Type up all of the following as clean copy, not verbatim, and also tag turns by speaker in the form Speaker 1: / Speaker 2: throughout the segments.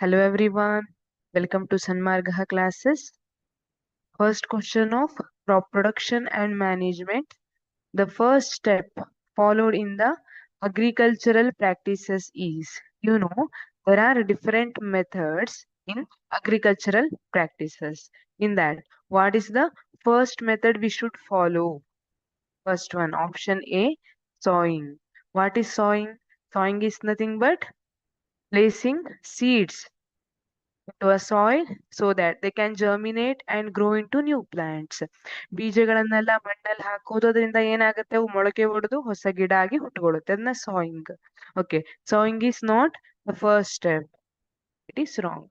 Speaker 1: Hello everyone, welcome to Sanmargaha classes. First question of crop production and management. The first step followed in the agricultural practices is, there are different methods in agricultural practices. In that, what is the first method we should follow? First one, option A, sowing. What is sowing? Sowing is nothing but placing seeds into a soil so that they can germinate and grow into new plants. ಬೀಜಗಳನ್ನೆಲ್ಲ ಮಣ್ಣಲ್ಲಿ ಹಾಕೋದ್ರಿಂದ ಏನಾಗುತ್ತೆ, ಅವು ಮೊಳಕೆ ಹೊಡೆದು ಹೊಸ ಗಿಡ ಆಗಿ ಹುಟ್ಟುಕೊಳ್ಳುತ್ತೆ. ಅದನ್ನ sowing. Okay, sowing is not the first step. It is wrong.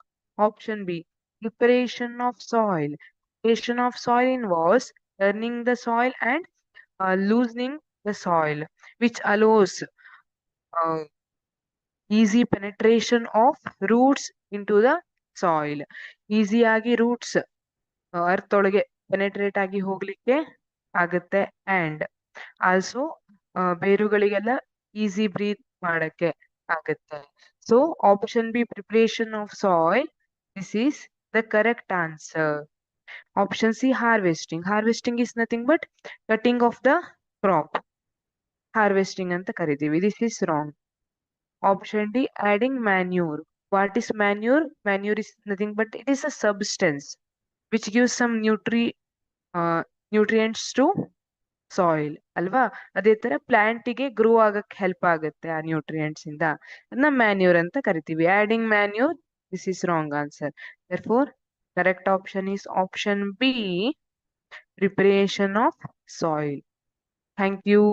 Speaker 1: Option B, preparation of soil. Preparation of soil involves turning the soil and loosening the soil, which allows uh, easy penetration of roots into the soil. ಈಸಿಯಾಗಿ roots earth ಒಳಗೆ penetrate ಆಗಿ ಹೋಗ್ಲಿಕ್ಕೆ ಆಗುತ್ತೆ. And also ಬೇರುಗಳಿಗೆಲ್ಲ easy breathe ಮಾಡಕ್ಕೆ ಆಗುತ್ತೆ. So option B, preparation of soil, this is the correct answer. Option C, harvesting. Harvesting is nothing but cutting of the crop. Harvesting ಅಂತ ಕರಿತೀವಿ. This is wrong. Option D, adding manure. What is manure? Manure is nothing but it is a substance which gives some nutrients to soil. ಅಲ್ವಾ? ಅದೇ ತರ ಪ್ಲಾಂಟಿಗೆ grow ಆಗಕ್ಕೆ help ಆಗುತ್ತೆ ಆ nutrients ಇಂದ. ಅದನ್ನ ಮ್ಯಾನ್ಯೂರ್ ಅಂತ ಕರಿತೀವಿ. Adding manure, this is wrong answer. Therefore, correct option is option B, preparation of soil. Thank you.